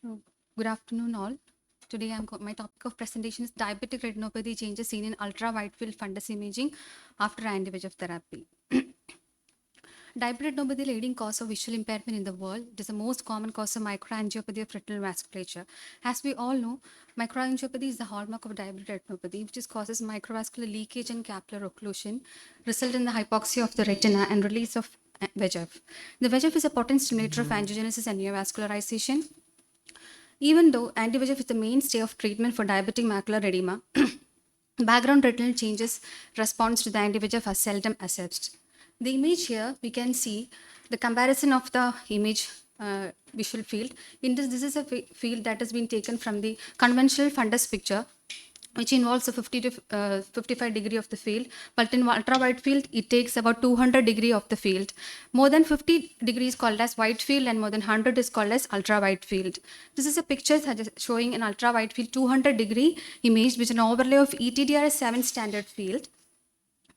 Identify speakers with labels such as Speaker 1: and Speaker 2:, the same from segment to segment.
Speaker 1: So, good afternoon, all. Today, my topic of presentation is diabetic retinopathy changes seen in ultra-wide-field fundus imaging after anti-VEGF therapy. Diabetic retinopathy, the leading cause of visual impairment in the world. It is the most common cause of microangiopathy of retinal vasculature. As we all know, microangiopathy is the hallmark of diabetic retinopathy, which causes microvascular leakage and capillary occlusion, result in the hypoxia of the retina and release of VEGF. The VEGF is a potent stimulator of angiogenesis and neovascularization. Even though anti-VEGF is the mainstay of treatment for diabetic macular edema, background retinal changes response to the anti-VEGF are seldom assessed. The image here, we can see the comparison of the image visual field. In this is a field that has been taken from the conventional fundus picture, which involves a 50 to 55 degree of the field, but in ultra wide field it takes about 200 degree of the field. More than 50 degrees is called as wide field and more than 100 is called as ultra wide field. This is a picture showing an ultra wide field 200 degree image with an overlay of ETDRS7 standard field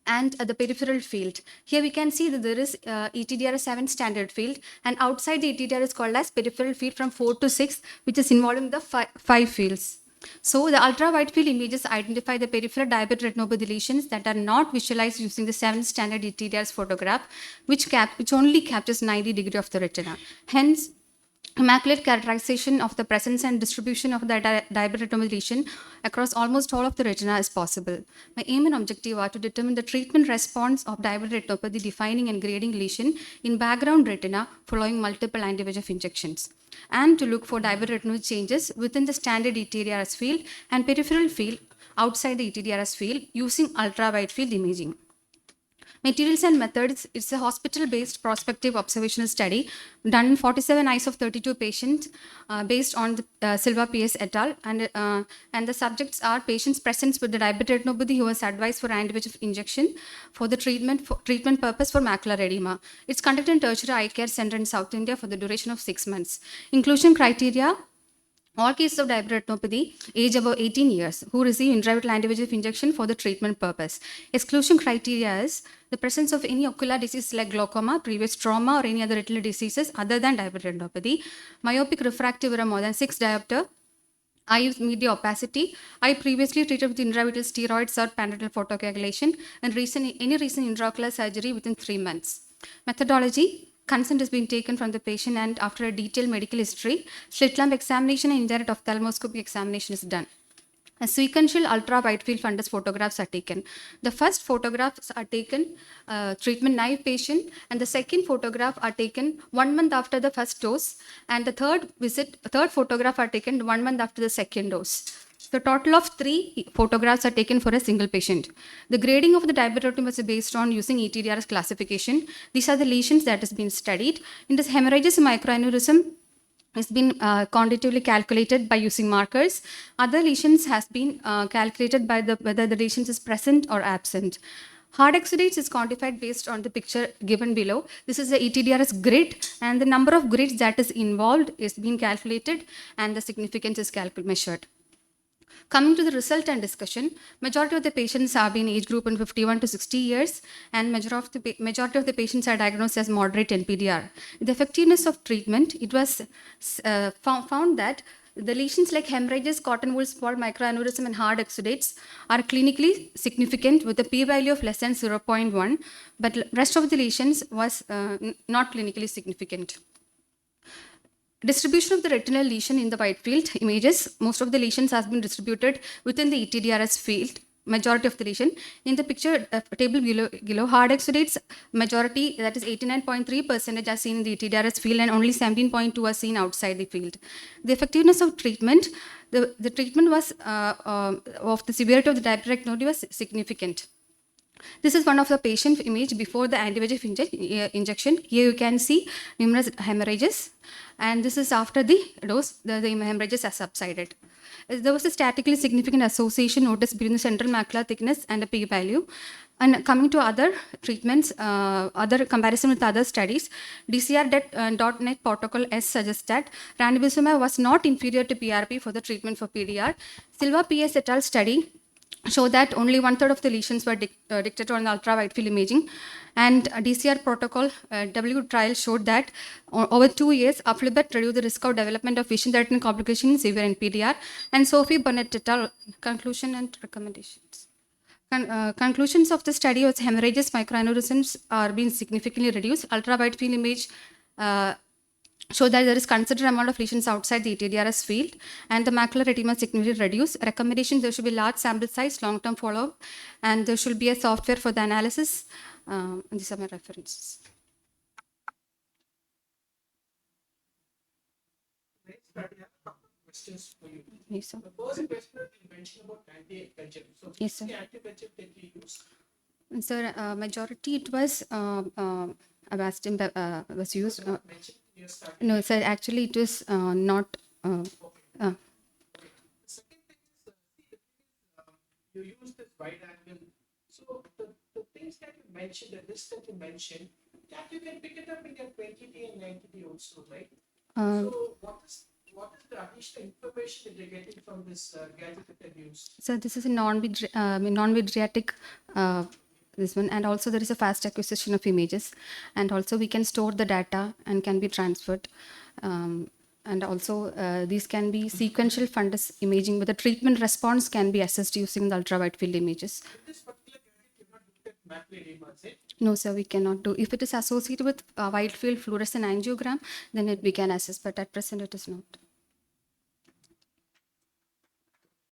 Speaker 1: and the peripheral field. Here we can see that there is ETDRS7 standard field, and outside the ETDR is called as peripheral field from 4 to 6, which is involving the five fields. So the ultra-wide field images identify the peripheral diabetic retinopathy lesions that are not visualized using the 7 standard ETDRS photograph, which only captures 90 degree of the retina. Hence, immaculate characterization of the presence and distribution of the diabetic retinopathy lesion across almost all of the retina is possible. My aim and objective are to determine the treatment response of diabetic retinopathy defining and grading lesion in background retina following multiple anti-VEGF injections, and to look for diabetic retinopathy changes within the standard ETDRS field and peripheral field outside the ETDRS field using ultra-wide field imaging. Materials and methods, it's a hospital-based prospective observational study done in 47 eyes of 32 patients based on the Silva PS et al. And the subjects are patients present with the diabetic retinopathy who was advised for anti-VEGF injection for the treatment purpose for macular edema. It's conducted in tertiary eye care center in South India for the duration of 6 months. Inclusion criteria: all cases of diabetic retinopathy, age above 18 years, who receive intravitreal anti-VEGF injection for the treatment purpose. Exclusion criteria is the presence of any ocular disease like glaucoma, previous trauma, or any other retinal diseases other than diabetic retinopathy, myopic refractive error more than 6 diopter, eye media opacity, eye previously treated with intravitreal steroids or panretinal photocoagulation, and any recent intraocular surgery within 3 months. Methodology: consent is being taken from the patient, and after a detailed medical history, slit lamp examination and indirect ophthalmoscopic examination is done. A sequential ultra-wide field fundus photographs are taken. The first photographs are taken treatment-naive patient, and the second photograph are taken 1 month after the first dose, and the third photograph are taken 1 month after the second dose. The total of 3 photographs are taken for a single patient. The grading of the diabetic retinopathy was based on using ETDRS classification. These are the lesions that has been studied. In this hemorrhages and microaneurysm, has been quantitatively calculated by using markers. Other lesions has been calculated by whether the lesions is present or absent. Hard exudates is quantified based on the picture given below. This is the ETDRS grid, and the number of grids that is involved is being calculated, and the significance is measured. Coming to the result and discussion, majority of the patients have been age group in 51 to 60 years, and majority of the patients are diagnosed as moderate NPDR. The effectiveness of treatment, it was found that the lesions like hemorrhages, cotton wool spot, microaneurysm, and hard exudates are clinically significant with a p-value of less than 0.1, but rest of the lesions was not clinically significant. Distribution of the retinal lesion in the wide field images. Most of the lesions has been distributed within the ETDRS field, majority of the lesion. In the picture table below, hard exudates majority, that is 89.3% are seen in the ETDRS field, and only 17.2 are seen outside the field. The effectiveness of treatment, the treatment was of the severity of the diabetic retinopathy was significant. This is one of the patient image before the anti-VEGF injection. Here you can see numerous hemorrhages, and this is after the dose, the hemorrhages have subsided. There was a statistically significant association noticed between the central macular thickness and a p-value. And coming to other treatments, other comparison with other studies, DCR.net protocol S suggests that ranibizumab was not inferior to PRP for the treatment for PDR. Silva PS et al. Study show that only 1/3 of the lesions were detected on ultra wide field imaging. And DCR protocol W trial showed that over 2 years, aflibercept reduced the risk of development of vision threatening complications severe in PDR. And Sophie Burnett et al. Conclusion and recommendations. Conclusions of the study was hemorrhages, microaneurysms are being significantly reduced. Ultra wide field image show that there is considerable amount of lesions outside the ETDRS field, and the macular edema significantly reduced. Recommendation: there should be large sample size, long-term follow-up, and there should be a software for the analysis. These are my references.
Speaker 2: Questions for you.
Speaker 1: Yes, sir.
Speaker 2: The first question you mentioned about anti-VEGF. So,
Speaker 1: Yes, sir.
Speaker 2: the anti-VEGF that you use?
Speaker 1: Sir, majority it was Avastin was used.
Speaker 2: Mentioned in your study.
Speaker 1: No, sir. Actually, it was not.
Speaker 2: Okay. The second thing is, you use this wide angle. So the things that you mentioned, the list that you mentioned, that you can pick it up in your 20T and 90T also, right? So what is the additional information that you're getting from this gadget that you use?
Speaker 1: So this is a non-vidriatic this one, and also there is a fast acquisition of images, and also we can store the data and can be transferred. And also these can be sequential fundus imaging, but the treatment response can be assessed using the ultra wide field images.
Speaker 2: With this particular gadget, you've not looked at macular edema, is it?
Speaker 1: No, sir, we cannot do. If it is associated with wide field fluorescent angiogram, then we can assess, but at present it is not.